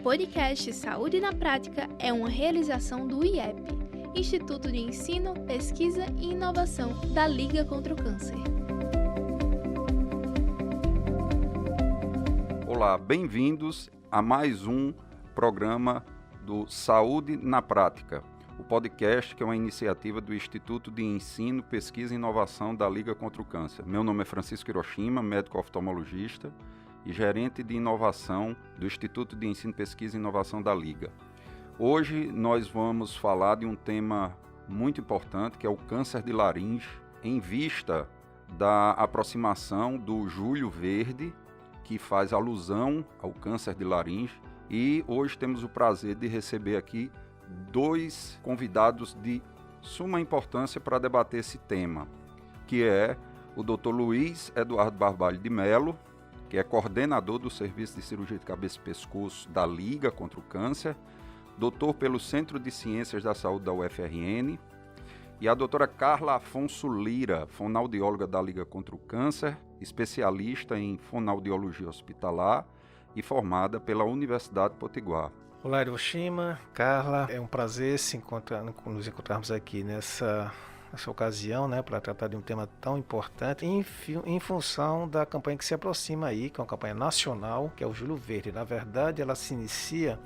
podcast Saúde na Prática é uma realização do IEP, Instituto de Ensino, Pesquisa e Inovação da Liga contra o Câncer. Olá, bem-vindos a mais um programa do Saúde na Prática, o podcast que é uma iniciativa do Instituto de Ensino, Pesquisa e Inovação da Liga contra o Câncer. Meu nome é Francisco Hiroshima, médico oftalmologista e gerente de inovação do Instituto de Ensino, Pesquisa e Inovação da Liga. Hoje nós vamos falar de um tema muito importante, que é o câncer de laringe, em vista da aproximação do Julho Verde, que faz alusão ao câncer de laringe, e hoje temos o prazer de receber aqui dois convidados de suma importância para debater esse tema, que é o Dr. Luiz Eduardo Barbalho de Mello, que é coordenador do Serviço de Cirurgia de Cabeça e Pescoço da Liga contra o Câncer, doutor pelo Centro de Ciências da Saúde da UFRN, e a doutora Carla Afonso Lira, fonoaudióloga da Liga contra o Câncer, especialista em fonoaudiologia hospitalar e formada pela Universidade Potiguar. Olá, Hiroshima, Carla, é um prazer nos encontrarmos aqui nessa ocasião, né, para tratar de um tema tão importante em função da campanha que se aproxima aí, que é uma campanha nacional, que é o Julho Verde. Na verdade, ela se inicia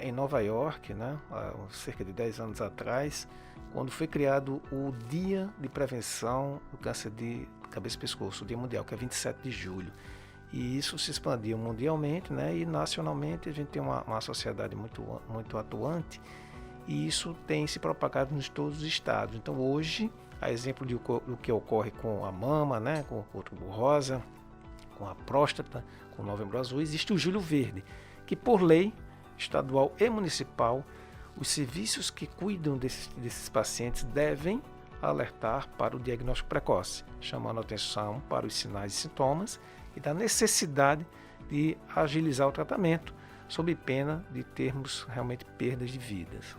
em Nova York, né, há cerca de 10 anos atrás, quando foi criado o Dia de Prevenção do Câncer de Cabeça e Pescoço, o Dia Mundial, que é 27 de julho. E isso se expandiu mundialmente, né, e nacionalmente a gente tem uma sociedade muito atuante, e isso tem se propagado em todos os estados. Então hoje, a exemplo do que ocorre com a mama, né, com o Outubro Rosa, com a próstata, com o Novembro Azul, existe o Julho Verde, que por lei estadual e municipal, os serviços que cuidam desses pacientes devem alertar para o diagnóstico precoce, chamando a atenção para os sinais e sintomas e da necessidade de agilizar o tratamento, sob pena de termos realmente perdas de vidas.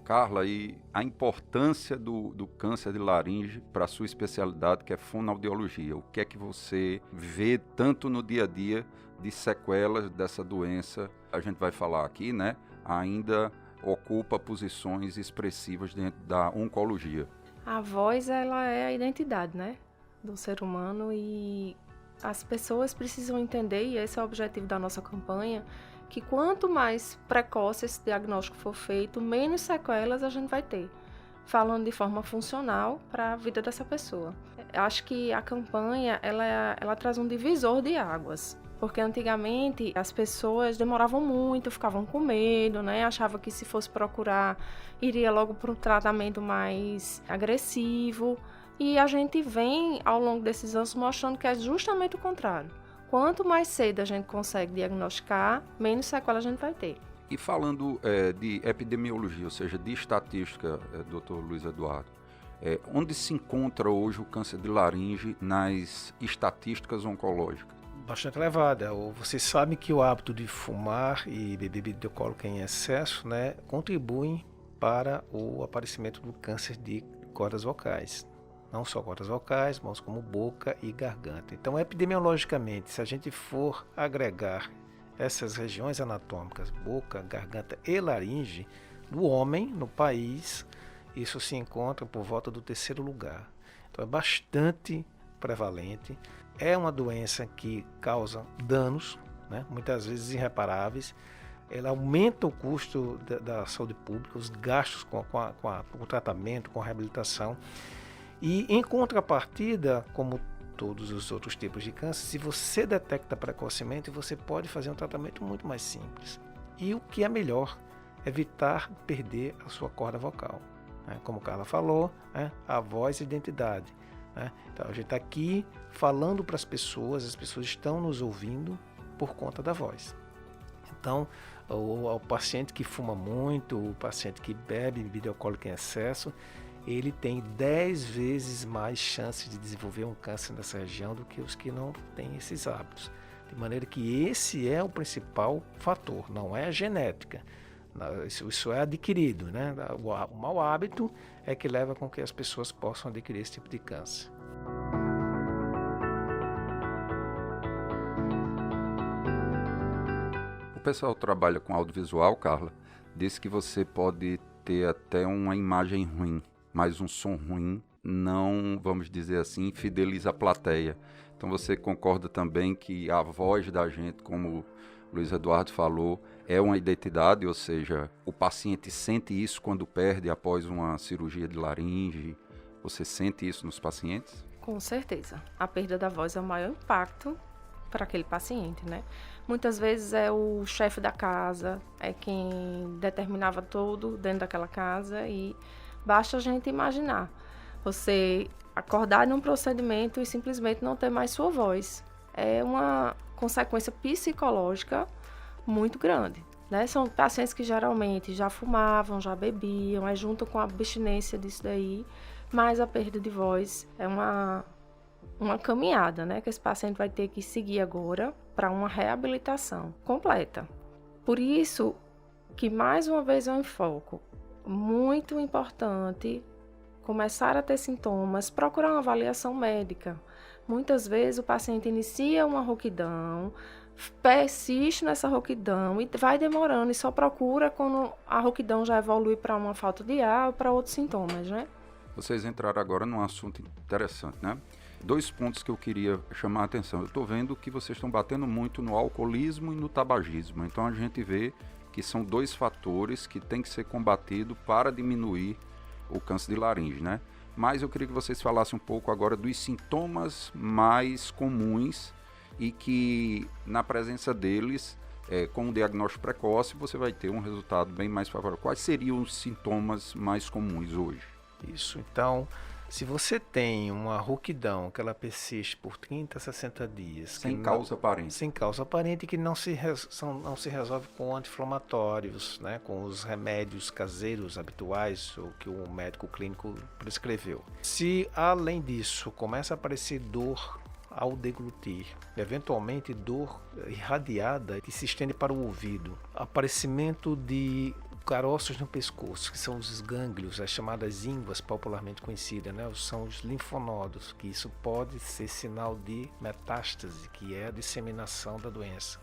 Carla, e a importância do câncer de laringe para a sua especialidade, que é fonoaudiologia. O que é que você vê tanto no dia a dia de sequelas dessa doença? A gente vai falar aqui, né? Ainda ocupa posições expressivas dentro da oncologia. A voz, ela é a identidade, né, do ser humano, e as pessoas precisam entender, e esse é o objetivo da nossa campanha, que quanto mais precoce esse diagnóstico for feito, menos sequelas a gente vai ter, falando de forma funcional para a vida dessa pessoa. Eu acho que a campanha, ela traz um divisor de águas, porque antigamente as pessoas demoravam muito, ficavam com medo, né? Achavam que se fosse procurar, iria logo para um tratamento mais agressivo, e a gente vem ao longo desses anos mostrando que é justamente o contrário. Quanto mais cedo a gente consegue diagnosticar, menos sequela a gente vai ter. E falando de epidemiologia, ou seja, de estatística, Dr. Luiz Eduardo, onde se encontra hoje o câncer de laringe nas estatísticas oncológicas? Bastante elevada. Vocês sabem que o hábito de fumar e beber bebida alcoólica em excesso, né, contribuem para o aparecimento do câncer de cordas vocais. Não só cordas vocais, mas como boca e garganta. Então, epidemiologicamente, se a gente for agregar essas regiões anatômicas, boca, garganta e laringe, no homem, no país, isso se encontra por volta do 3º lugar. Então, é bastante prevalente. É uma doença que causa danos, né, muitas vezes irreparáveis. Ela aumenta o custo da saúde pública, os gastos com o tratamento, com a reabilitação. E, em contrapartida, como todos os outros tipos de câncer, se você detecta precocemente, você pode fazer um tratamento muito mais simples. E o que é melhor, evitar perder a sua corda vocal. Como a Carla falou, a voz e a identidade. Então, a gente está aqui falando para as pessoas estão nos ouvindo por conta da voz. Então, o paciente que fuma muito, o paciente que bebe bebida alcoólica em excesso, ele tem 10 vezes mais chances de desenvolver um câncer nessa região do que os que não têm esses hábitos. De maneira que esse é o principal fator, não é a genética. Isso é adquirido, né? O mau hábito é que leva com que as pessoas possam adquirir esse tipo de câncer. O O pessoal trabalha com audiovisual, Carla, diz que você pode ter até uma imagem ruim, mas um som ruim não, vamos dizer assim, fideliza a plateia. Então você concorda também que a voz da gente, como o Luiz Eduardo falou, é uma identidade, ou seja, o paciente sente isso quando perde após uma cirurgia de laringe? Você sente isso nos pacientes? Com certeza. A perda da voz é o maior impacto para aquele paciente, né? Muitas vezes é o chefe da casa, é quem determinava tudo dentro daquela casa e basta a gente imaginar. Você acordar num procedimento e simplesmente não ter mais sua voz. É uma consequência psicológica muito grande, né? São pacientes que geralmente já fumavam, já bebiam, aí junto com a abstinência disso daí, mas a perda de voz é uma caminhada, né? Que esse paciente vai ter que seguir agora para uma reabilitação completa. Por isso que, mais uma vez, eu enfoco, muito importante começar a ter sintomas, procurar uma avaliação médica. Muitas vezes o paciente inicia uma rouquidão, persiste nessa rouquidão e vai demorando e só procura quando a rouquidão já evolui para uma falta de ar ou para outros sintomas, né? Vocês entraram agora num assunto interessante, né? 2 pontos que eu queria chamar a atenção. Eu estou vendo que vocês estão batendo muito no alcoolismo e no tabagismo. Então a gente vê que são 2 fatores que têm que ser combatidos para diminuir o câncer de laringe, né? Mas eu queria que vocês falassem um pouco agora dos sintomas mais comuns e que na presença deles, com um diagnóstico precoce, você vai ter um resultado bem mais favorável. Quais seriam os sintomas mais comuns hoje? Isso, então, se você tem uma rouquidão que ela persiste por 30 a 60 dias... Sem causa aparente. Sem causa aparente, que não se resolve com anti-inflamatórios, né, com os remédios caseiros habituais, o que o médico clínico prescreveu. Se, além disso, começa a aparecer dor ao deglutir, eventualmente dor irradiada que se estende para o ouvido, aparecimento de caroços no pescoço, que são os gânglios, as chamadas ínguas popularmente conhecidas, né? São os linfonodos, que isso pode ser sinal de metástase, que é a disseminação da doença.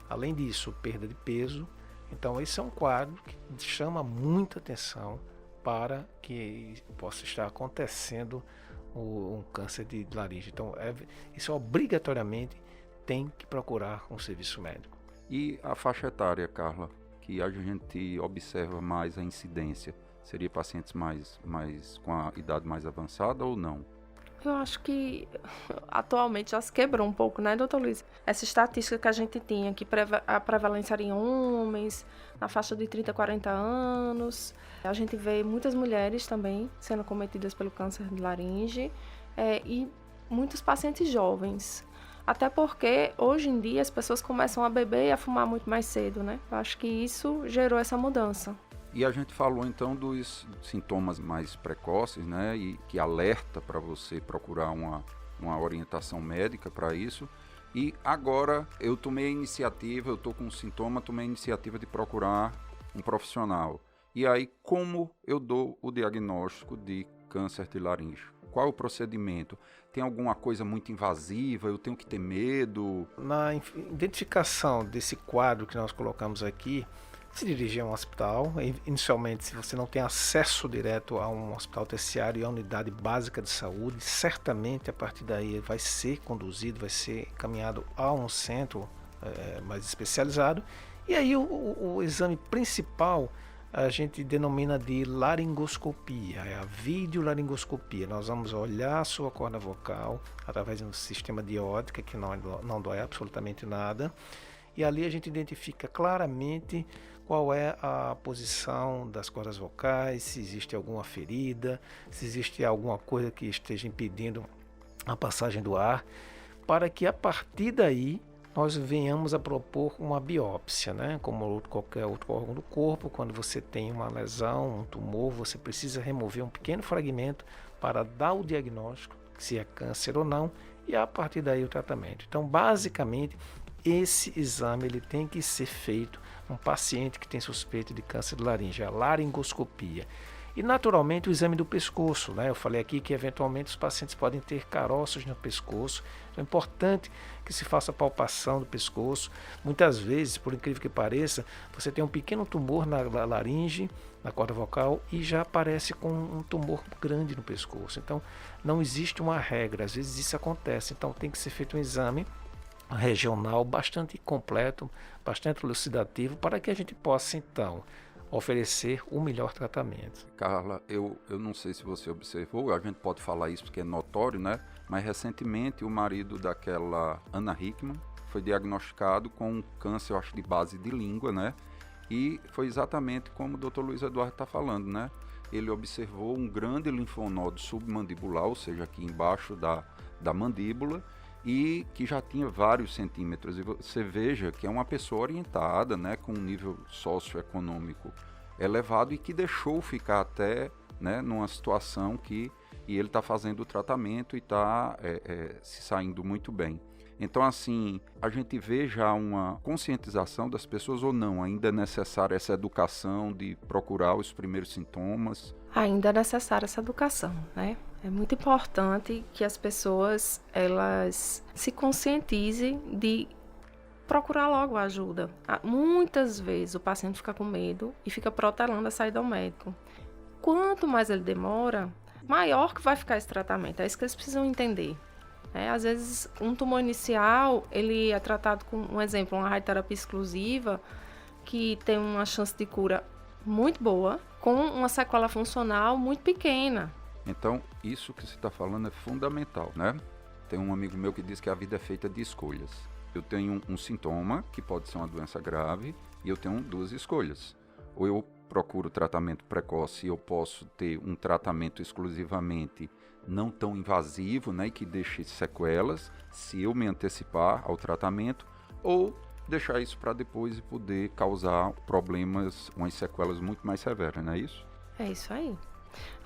Além disso, perda de peso. Então esse é um quadro que chama muita atenção para que possa estar acontecendo um câncer de laringe. Então isso obrigatoriamente tem que procurar um serviço médico. E a faixa etária, Carla, que a gente observa mais a incidência, seria pacientes mais com a idade mais avançada ou não? Eu acho que atualmente já se quebrou um pouco, né, doutor Luiz? Essa estatística que a gente tinha, que a prevalência era em homens, na faixa de 30 a 40 anos. A gente vê muitas mulheres também sendo cometidas pelo câncer de laringe e muitos pacientes jovens. Até porque, hoje em dia, as pessoas começam a beber e a fumar muito mais cedo, né? Eu acho que isso gerou essa mudança. E a gente falou, então, dos sintomas mais precoces, né? E que alerta para você procurar uma orientação médica para isso. E agora, eu tomei a iniciativa, eu estou com um sintoma, tomei a iniciativa de procurar um profissional. E aí, como eu dou o diagnóstico de câncer de laringe? Qual é o procedimento? Tem alguma coisa muito invasiva? Eu tenho que ter medo? Na identificação desse quadro que nós colocamos aqui, se dirigir a um hospital. Inicialmente, se você não tem acesso direto a um hospital terciário e a unidade básica de saúde, certamente a partir daí vai ser conduzido, vai ser encaminhado a um centro mais especializado. E aí o exame principal a gente denomina de laringoscopia, é a videolaringoscopia. Nós vamos olhar a sua corda vocal através de um sistema de ótica que não dói absolutamente nada. E ali a gente identifica claramente qual é a posição das cordas vocais, se existe alguma ferida, se existe alguma coisa que esteja impedindo a passagem do ar, para que a partir daí nós venhamos a propor uma biópsia, né? Como qualquer outro órgão do corpo. Quando você tem uma lesão, um tumor, você precisa remover um pequeno fragmento para dar o diagnóstico, se é câncer ou não, e a partir daí o tratamento. Então, basicamente, esse exame ele tem que ser feito um paciente que tem suspeita de câncer de laringe, a laringoscopia. E naturalmente o exame do pescoço, né? Eu falei aqui que eventualmente os pacientes podem ter caroços no pescoço. Então é importante que se faça a palpação do pescoço. Muitas vezes, por incrível que pareça, você tem um pequeno tumor na laringe, na corda vocal, e já aparece com um tumor grande no pescoço. Então não existe uma regra, às vezes isso acontece. Então tem que ser feito um exame regional bastante completo, bastante elucidativo, para que a gente possa então oferecer o melhor tratamento. Carla, eu não sei se você observou, a gente pode falar isso porque é notório, né? Mas recentemente o marido daquela Ana Hickman foi diagnosticado com um câncer, eu acho, de base de língua, né? E foi exatamente como o Dr. Luiz Eduardo está falando, né? Ele observou um grande linfonodo submandibular, ou seja, aqui embaixo da mandíbula, e que já tinha vários centímetros. E você veja que é uma pessoa orientada, né, com um nível socioeconômico elevado e que deixou ficar até, né, numa situação que e ele está fazendo o tratamento e está se saindo muito bem. Então, assim, a gente vê já uma conscientização das pessoas ou não? Ainda é necessária essa educação de procurar os primeiros sintomas? Ainda é necessária essa educação, né? É muito importante que as pessoas, elas se conscientizem de procurar logo ajuda. Muitas vezes o paciente fica com medo e fica protelando a saída ao médico. Quanto mais ele demora, maior que vai ficar esse tratamento. É isso que eles precisam entender. Às vezes, um tumor inicial, ele é tratado com, um exemplo, uma radioterapia exclusiva, que tem uma chance de cura muito boa, com uma sequela funcional muito pequena. Então, isso que você está falando é fundamental, né? Tem um amigo meu que diz que a vida é feita de escolhas. Eu tenho um sintoma, que pode ser uma doença grave, e eu tenho duas escolhas. Ou eu procuro tratamento precoce e eu posso ter um tratamento exclusivamente não tão invasivo, né, e que deixe sequelas, se eu me antecipar ao tratamento, ou deixar isso para depois e poder causar problemas, umas sequelas muito mais severas, não é isso? É isso aí.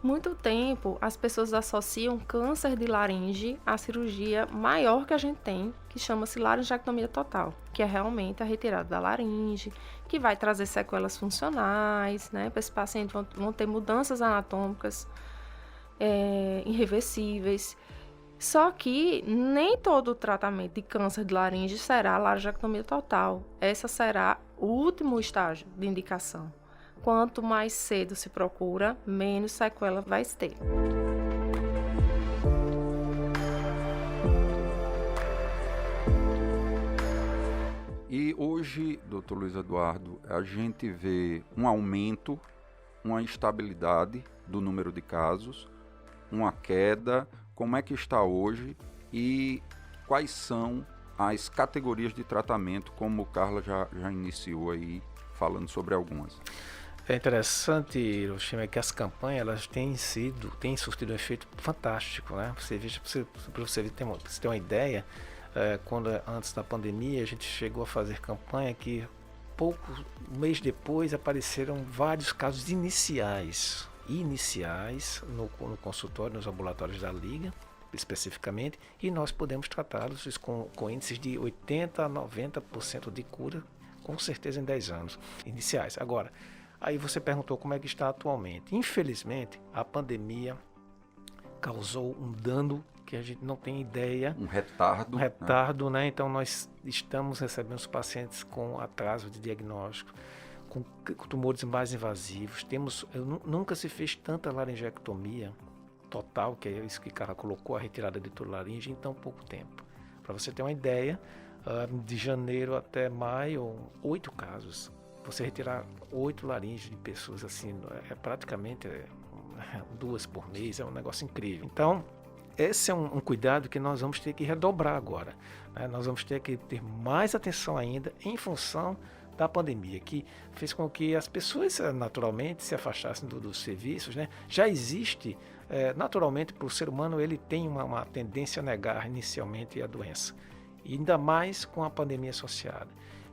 Muito tempo as pessoas associam câncer de laringe à cirurgia maior que a gente tem, que chama-se laringectomia total, que é realmente a retirada da laringe, que vai trazer sequelas funcionais, né? Para esse paciente vão ter mudanças anatômicas irreversíveis. Só que nem todo o tratamento de câncer de laringe será laringectomia total. Essa será o último estágio de indicação. Quanto mais cedo se procura, menos sequela vai ter. E hoje, Dr. Luiz Eduardo, a gente vê um aumento, uma estabilidade do número de casos, uma queda. Como é que está hoje e quais são as categorias de tratamento, como o Carla já iniciou aí falando sobre algumas? É interessante, Hiroshima, que as campanhas elas têm surtido um efeito fantástico, né? Você veja, para você ter uma ideia, quando antes da pandemia a gente chegou a fazer campanha que um mês depois apareceram vários casos iniciais no consultório, nos ambulatórios da Liga, especificamente, e nós podemos tratá-los com índices de 80% a 90% de cura, com certeza em 10 anos iniciais. Agora, aí você perguntou como é que está atualmente. Infelizmente, a pandemia causou um dano que a gente não tem ideia. Um retardo, né? Então nós estamos recebendo os pacientes com atraso de diagnóstico, com tumores mais invasivos. Nunca se fez tanta laringectomia total, que é isso que Carla colocou, a retirada de toda a laringe, em tão pouco tempo. Para você ter uma ideia, de janeiro até maio, 8 casos. Você retirar 8 laringes de pessoas, assim, praticamente 2 por mês, é um negócio incrível. Então, esse é um cuidado que nós vamos ter que redobrar agora, né? Nós vamos ter que ter mais atenção ainda em função da pandemia, que fez com que as pessoas naturalmente se afastassem dos serviços, né? Já existe, naturalmente, para o ser humano, ele tem uma tendência a negar inicialmente a doença, e ainda mais com a pandemia associada.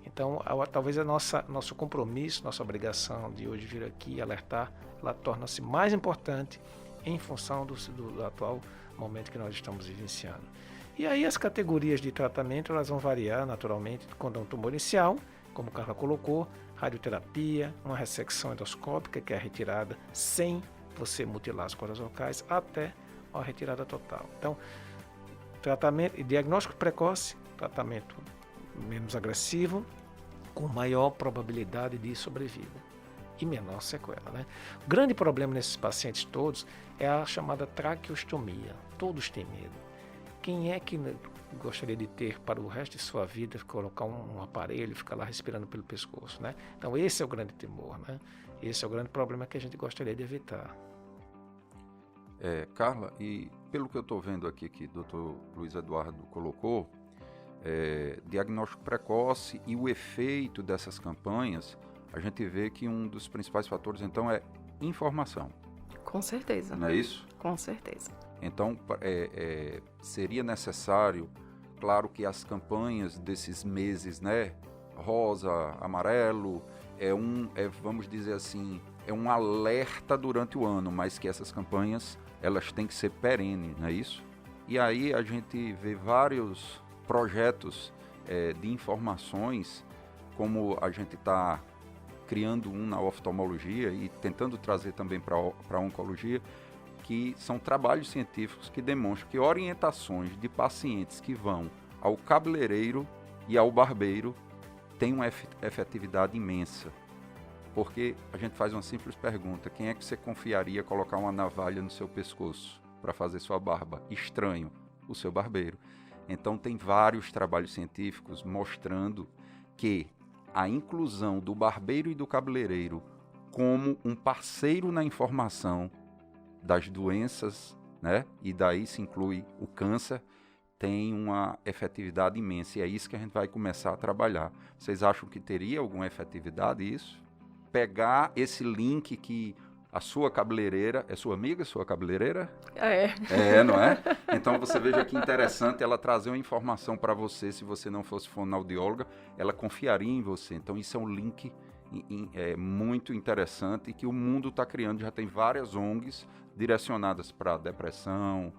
Então, talvez nosso compromisso, nossa obrigação de hoje vir aqui alertar, ela torna-se mais importante em função do atual momento que nós estamos vivenciando. E aí as categorias de tratamento elas vão variar naturalmente quando é um tumor inicial, como o Carla colocou, radioterapia, uma ressecção endoscópica, que é a retirada sem você mutilar as cordas vocais até a retirada total. Então, diagnóstico precoce, tratamento menos agressivo, com maior probabilidade de sobrevida e menor sequela, né? O grande problema nesses pacientes todos é a chamada traqueostomia. Todos têm medo. Quem é que gostaria de ter para o resto de sua vida, colocar um aparelho e ficar lá respirando pelo pescoço, né? Então esse é o grande temor, né? Esse é o grande problema que a gente gostaria de evitar. Carla, e pelo que eu estou vendo aqui que o Dr. Luiz Eduardo colocou, diagnóstico precoce e o efeito dessas campanhas, a gente vê que um dos principais fatores, então, é informação. Com certeza. Não é isso? Com certeza. Então, seria necessário, claro que as campanhas desses meses, né, rosa, amarelo, vamos dizer assim, é um alerta durante o ano, mas que essas campanhas, elas têm que ser perenes, não é isso? E aí a gente vê vários projetos de informações, como a gente está criando um na oftalmologia e tentando trazer também para a oncologia, que são trabalhos científicos que demonstram que orientações de pacientes que vão ao cabeleireiro e ao barbeiro têm uma efetividade imensa. Porque a gente faz uma simples pergunta: quem é que você confiaria colocar uma navalha no seu pescoço para fazer sua barba? Estranho, o seu barbeiro. Então tem vários trabalhos científicos mostrando que a inclusão do barbeiro e do cabeleireiro como um parceiro na informação das doenças, né? E daí se inclui o câncer, tem uma efetividade imensa. E é isso que a gente vai começar a trabalhar. Vocês acham que teria alguma efetividade isso? Pegar esse link que a sua cabeleireira, é sua amiga, sua cabeleireira? Não é? Então você veja que interessante ela trazer uma informação para você, se você não fosse fonoaudióloga, ela confiaria em você. Então isso é um link muito interessante e que o mundo está criando. Já tem várias ONGs direcionadas para depressão,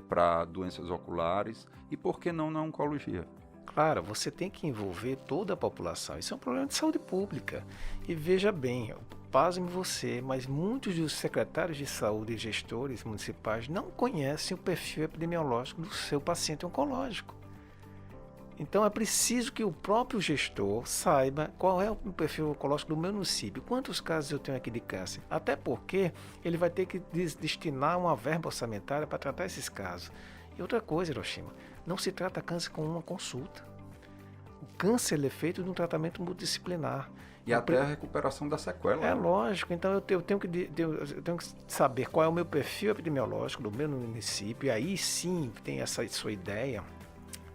para doenças oculares e por que não na oncologia? Claro, você tem que envolver toda a população. Isso é um problema de saúde pública. E veja bem, pasme você, mas muitos dos secretários de saúde e gestores municipais não conhecem o perfil epidemiológico do seu paciente oncológico. Então é preciso que o próprio gestor saiba qual é o perfil oncológico do meu município, quantos casos eu tenho aqui de câncer. Até porque ele vai ter que destinar uma verba orçamentária para tratar esses casos. E outra coisa, Hiroshima, não se trata câncer com uma consulta. O câncer é feito de um tratamento multidisciplinar. E até a recuperação da sequela. É lógico, então eu tenho que saber qual é o meu perfil epidemiológico do meu município, e aí sim tem essa sua ideia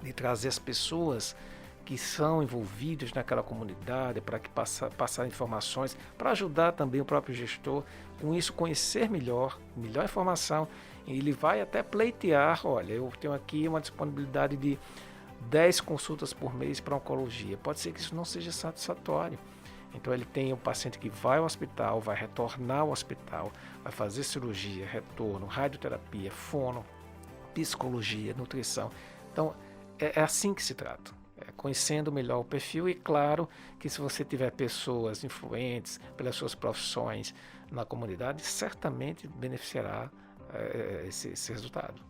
de trazer as pessoas que são envolvidas naquela comunidade para que passar informações, para ajudar também o próprio gestor, com isso conhecer melhor informação. E ele vai até pleitear, olha, eu tenho aqui uma disponibilidade de 10 consultas por mês para oncologia. Pode ser que isso não seja satisfatório. Então ele tem o paciente que vai ao hospital, vai retornar ao hospital, vai fazer cirurgia, retorno, radioterapia, fono, psicologia, nutrição. Então é assim que se trata. Conhecendo melhor o perfil, e claro que se você tiver pessoas influentes pelas suas profissões na comunidade, certamente beneficiará esse resultado.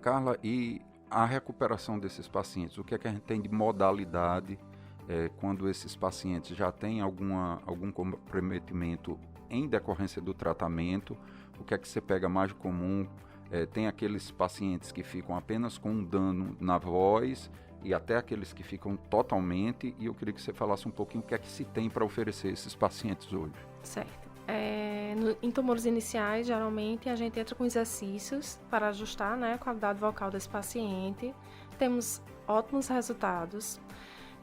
Carla, e a recuperação desses pacientes, o que é que a gente tem de modalidade quando esses pacientes já têm algum comprometimento em decorrência do tratamento? O que é que você pega mais comum? Tem aqueles pacientes que ficam apenas com um dano na voz e até aqueles que ficam totalmente, e eu queria que você falasse um pouquinho o que é que se tem para oferecer a esses pacientes hoje. Certo. Em tumores iniciais, geralmente, a gente entra com exercícios para ajustar, né, a qualidade vocal desse paciente. Temos ótimos resultados.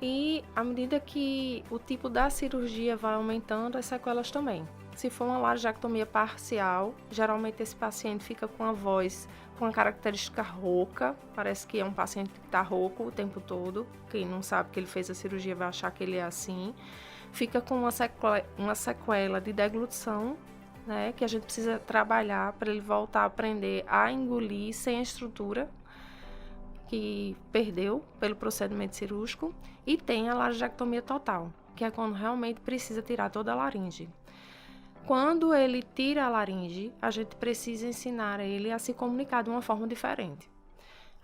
E à medida que o tipo da cirurgia vai aumentando, as sequelas também. Se for uma laringectomia parcial, geralmente esse paciente fica com a voz com uma característica rouca, parece que é um paciente que está rouco o tempo todo. Quem não sabe que ele fez a cirurgia vai achar que ele é assim. Fica com uma sequela de deglutição, né, que a gente precisa trabalhar para ele voltar a aprender a engolir sem a estrutura que perdeu pelo procedimento cirúrgico. E tem a laringectomia total, que é quando realmente precisa tirar toda a laringe. Quando ele tira a laringe, a gente precisa ensinar ele a se comunicar de uma forma diferente.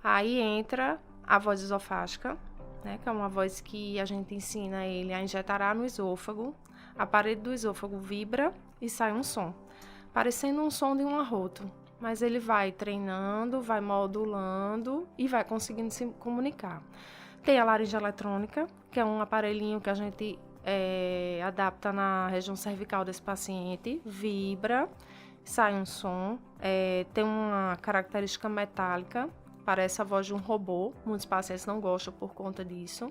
Aí entra a voz esofágica, né, que é uma voz que a gente ensina ele a injetar ar no esôfago. A parede do esôfago vibra e sai um som, parecendo um som de um arroto. Mas ele vai treinando, vai modulando e vai conseguindo se comunicar. Tem a laringe eletrônica, que é um aparelhinho que a gente adapta na região cervical desse paciente, vibra, sai um som, tem uma característica metálica, parece a voz de um robô, muitos pacientes não gostam por conta disso.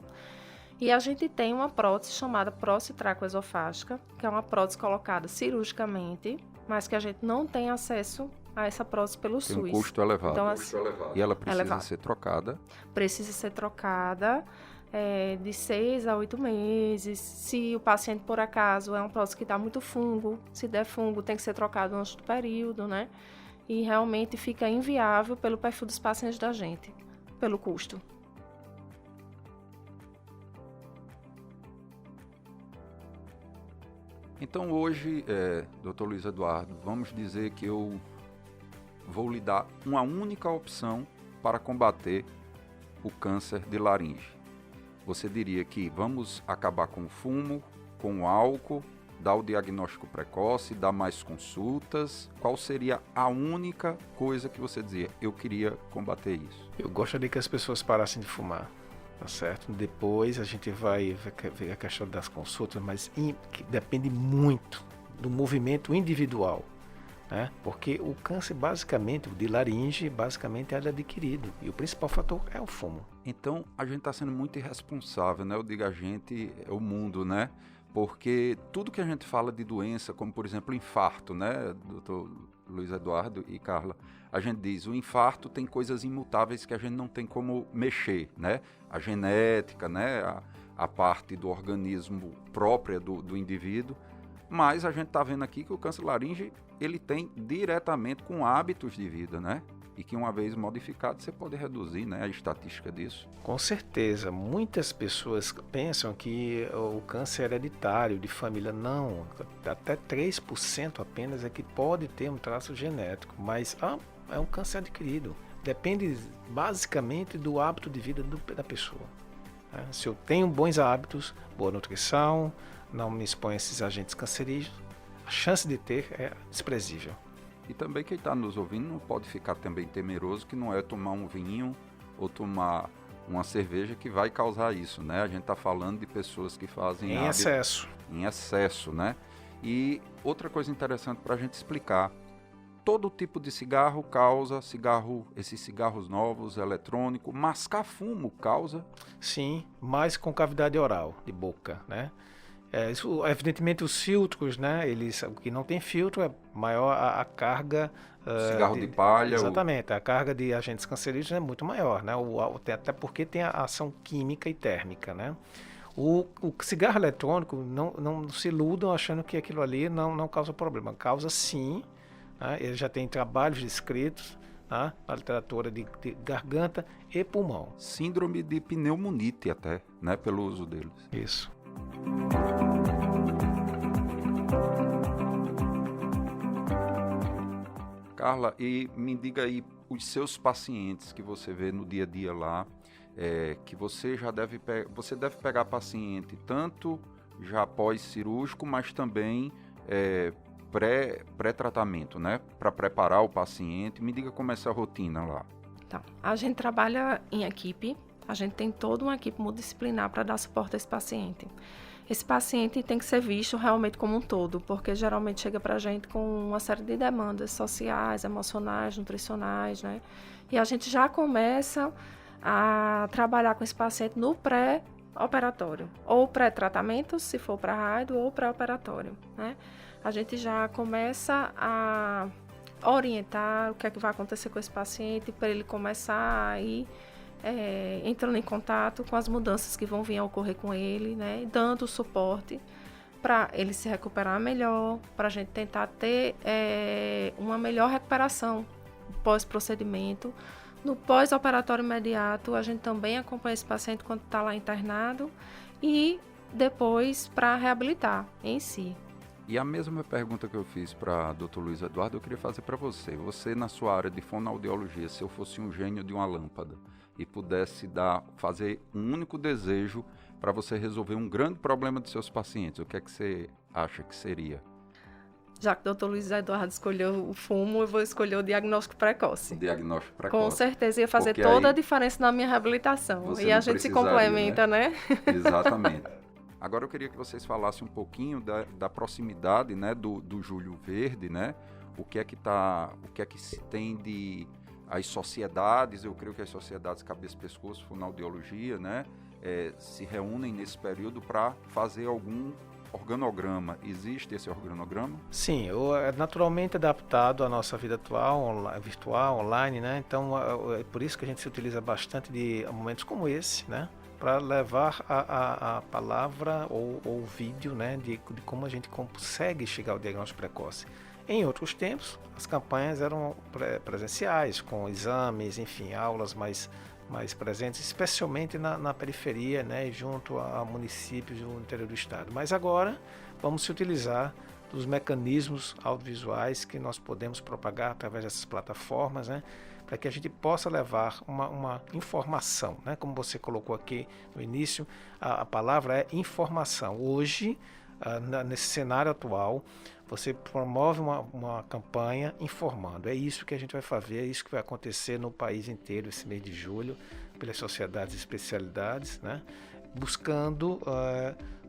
E a gente tem uma prótese chamada prótese traqueoesofágica, que é uma prótese colocada cirurgicamente, mas que a gente não tem acesso a essa prótese pelo SUS. Tem um custo elevado. Então, E ela precisa ser trocada. Precisa ser trocada de 6 a 8 meses. Se o paciente, por acaso, é uma prótese que dá muito fungo, se der fungo, tem que ser trocado antes do período, né? E realmente fica inviável pelo perfil dos pacientes da gente, pelo custo. Então hoje, Dr. Luiz Eduardo, vamos dizer que eu vou lhe dar uma única opção para combater o câncer de laringe. Você diria que vamos acabar com o fumo, com o álcool, dar o diagnóstico precoce, dar mais consultas? Qual seria a única coisa que você dizia, eu queria combater isso? Eu gostaria que as pessoas parassem de fumar, tá certo? Depois a gente vai ver a questão das consultas, mas depende muito do movimento individual, né? Porque o câncer basicamente, o de laringe, basicamente é adquirido e o principal fator é o fumo. Então a gente está sendo muito irresponsável, né? Eu digo a gente, é o mundo, né? Porque tudo que a gente fala de doença, como por exemplo infarto, né, doutor Luiz Eduardo e Carla, a gente diz, o infarto tem coisas imutáveis que a gente não tem como mexer, né? A genética, né? A parte do organismo própria do indivíduo, mas a gente está vendo aqui que o câncer laringe, ele tem diretamente com hábitos de vida, né? E que uma vez modificado você pode reduzir, né, a estatística disso. Com certeza, muitas pessoas pensam que o câncer é hereditário, de família. Não, até 3% apenas é que pode ter um traço genético, mas é um câncer adquirido. Depende basicamente do hábito de vida da pessoa. Né? Se eu tenho bons hábitos, boa nutrição, não me exponho a esses agentes cancerígenos, a chance de ter é desprezível. E também quem está nos ouvindo não pode ficar também temeroso que não é tomar um vinho ou tomar uma cerveja que vai causar isso, né? A gente está falando de pessoas que fazem em excesso. Em excesso, né? E outra coisa interessante para a gente explicar, todo tipo de cigarro causa, esses cigarros novos, eletrônico, mascar fumo causa? Sim, mais com cavidade oral, de boca, né? Evidentemente os filtros, né? O que não tem filtro é maior a carga. Cigarro de palha. Exatamente, a carga de agentes cancerígenos é muito maior, né? Até porque tem a ação química e térmica, né? O cigarro eletrônico, não se iludam achando que aquilo ali não causa problema. Causa sim, né? Ele já tem trabalhos descritos, né? Na literatura de garganta e pulmão. Síndrome de pneumonite até, né? Pelo uso deles. Isso. Carla, e me diga aí, os seus pacientes que você vê no dia a dia lá, que você deve pegar paciente tanto já pós-cirúrgico, mas também pré-tratamento, né? Para preparar o paciente. Me diga como é essa rotina lá. Então, a gente trabalha em equipe, a gente tem toda uma equipe multidisciplinar para dar suporte a esse paciente. Esse paciente tem que ser visto realmente como um todo, porque geralmente chega para a gente com uma série de demandas sociais, emocionais, nutricionais, né? E a gente já começa a trabalhar com esse paciente no pré-operatório, ou pré-tratamento, se for para rádio, ou pré-operatório, né? A gente já começa a orientar o que é que vai acontecer com esse paciente, para ele começar a ir entrando em contato com as mudanças que vão vir a ocorrer com ele, né, dando suporte para ele se recuperar melhor, para a gente tentar ter uma melhor recuperação pós-procedimento. No pós-operatório imediato, a gente também acompanha esse paciente quando está lá internado e depois para reabilitar em si. E a mesma pergunta que eu fiz para Dr. Luiz Eduardo, eu queria fazer para você. Você, na sua área de fonoaudiologia, se eu fosse um gênio de uma lâmpada e pudesse fazer um único desejo para você resolver um grande problema dos seus pacientes, o que é que você acha que seria? Já que o Dr. Luiz Eduardo escolheu o fumo, eu vou escolher o diagnóstico precoce. Diagnóstico precoce. Com certeza ia fazer Porque toda aí a diferença na minha reabilitação. você E a não gente se precisaria, complementa, né? Exatamente. Agora eu queria que vocês falassem um pouquinho da proximidade, né, do Júlio Verde, né? O que é que se tem de as sociedades, eu creio que as sociedades cabeça e pescoço, fonoaudiologia, né, se reúnem nesse período para fazer algum organograma. Existe esse organograma? Sim, é naturalmente adaptado à nossa vida atual, virtual, online, né? Então, é por isso que a gente se utiliza bastante de momentos como esse, né? Para levar a palavra ou o vídeo, né? De como a gente consegue chegar ao diagnóstico precoce. Em outros tempos, as campanhas eram presenciais, com exames, enfim, aulas mais presentes, especialmente na periferia, né, junto a municípios do interior do estado. Mas agora vamos se utilizar dos mecanismos audiovisuais que nós podemos propagar através dessas plataformas, né, para que a gente possa levar uma informação, né, como você colocou aqui no início, a palavra é informação. Hoje, nesse cenário atual, você promove uma campanha informando. É isso que a gente vai fazer, é isso que vai acontecer no país inteiro esse mês de julho, pelas sociedades e especialidades, né? Buscando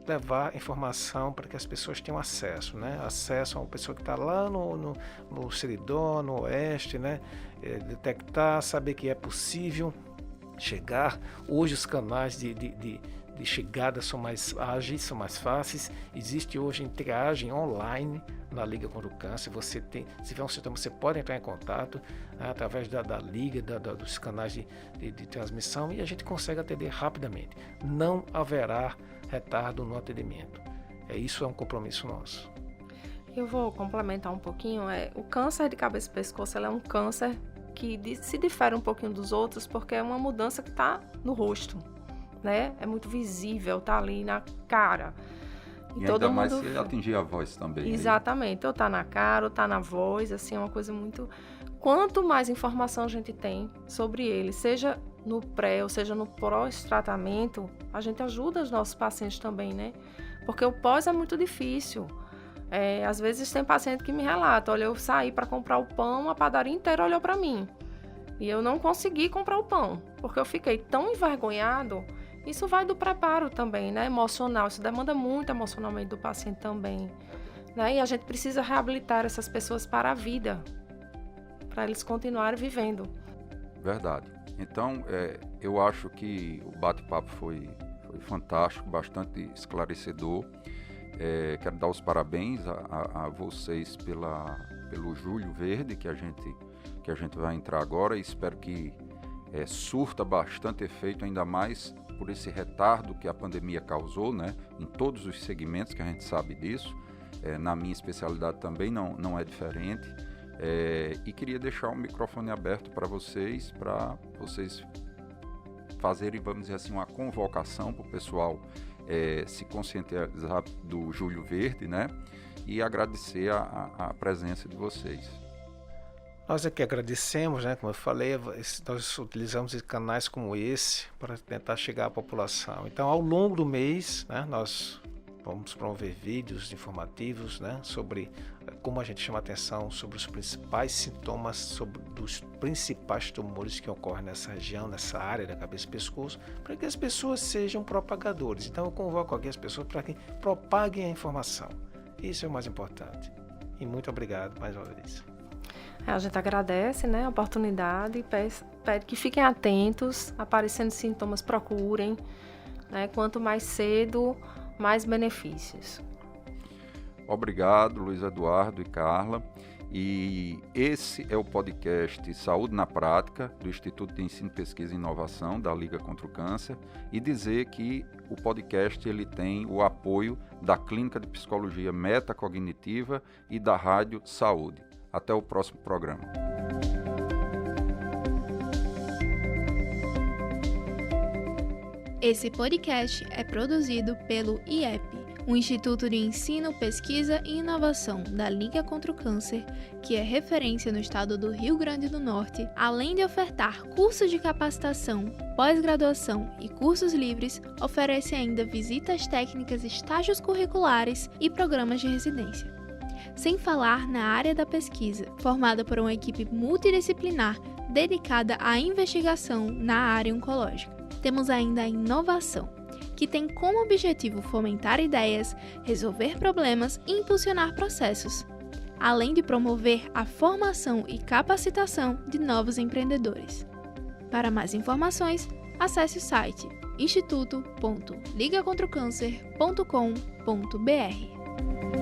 levar informação para que as pessoas tenham acesso, né? Acesso a uma pessoa que está lá no Seridó, no Oeste, né? Detectar, saber que é possível chegar. Hoje os canais de chegada são mais ágeis, são mais fáceis. Existe hoje triagem online na Liga contra o Câncer. Você tem, se tiver um sintoma, você pode entrar em contato, né, através da Liga, dos canais de transmissão, e a gente consegue atender rapidamente. Não haverá retardo no atendimento. Isso é um compromisso nosso. Eu vou complementar um pouquinho. O câncer de cabeça e pescoço é um câncer que se difere um pouquinho dos outros porque é uma mudança que está no rosto. Né? É muito visível, tá ali na cara. E ainda mais se atingir a voz também. Exatamente, ou tá na cara, ou tá na voz, assim, é uma coisa muito... Quanto mais informação a gente tem sobre ele, seja no pré ou seja no pós-tratamento, a gente ajuda os nossos pacientes também, né? Porque o pós é muito difícil. Às vezes tem paciente que me relata, olha, eu saí para comprar o pão, a padaria inteira olhou para mim. E eu não consegui comprar o pão, porque eu fiquei tão envergonhado. Isso vai do preparo também, né? Emocional. Isso demanda muito emocionalmente do paciente também. Né? E a gente precisa reabilitar essas pessoas para a vida, para eles continuarem vivendo. Verdade. Então, eu acho que o bate-papo foi fantástico, bastante esclarecedor. Quero dar os parabéns a vocês pelo Júlio Verde, que a gente vai entrar agora, e espero que surta bastante efeito, ainda mais por esse retardo que a pandemia causou, né, em todos os segmentos, que a gente sabe disso. Na minha especialidade também não é diferente. E queria deixar o microfone aberto para vocês fazerem, vamos dizer assim, uma convocação para o pessoal se conscientizar do Júlio Verde, né, e agradecer a presença de vocês. Nós aqui agradecemos, né? Como eu falei, nós utilizamos canais como esse para tentar chegar à população. Então, ao longo do mês, né, nós vamos promover vídeos informativos, né, sobre como a gente chama atenção sobre os principais sintomas, dos principais tumores que ocorrem nessa região, nessa área da cabeça e pescoço, para que as pessoas sejam propagadores. Então, eu convoco aqui as pessoas para que propaguem a informação. Isso é o mais importante. E muito obrigado mais uma vez. A gente agradece, né, a oportunidade, pede que fiquem atentos, aparecendo sintomas, procurem, né, quanto mais cedo, mais benefícios. Obrigado, Luiz Eduardo e Carla. E esse é o podcast Saúde na Prática, do Instituto de Ensino, Pesquisa e Inovação, da Liga contra o Câncer, e dizer que o podcast ele tem o apoio da Clínica de Psicologia Metacognitiva e da Rádio Saúde. Até o próximo programa. Esse podcast é produzido pelo IEP, o Instituto de Ensino, Pesquisa e Inovação da Liga contra o Câncer, que é referência no estado do Rio Grande do Norte, além de ofertar cursos de capacitação, pós-graduação e cursos livres, oferece ainda visitas técnicas, estágios curriculares e programas de residência. Sem falar na área da pesquisa, formada por uma equipe multidisciplinar dedicada à investigação na área oncológica. Temos ainda a inovação, que tem como objetivo fomentar ideias, resolver problemas e impulsionar processos, além de promover a formação e capacitação de novos empreendedores. Para mais informações, acesse o site instituto.ligacontraocâncer.com.br.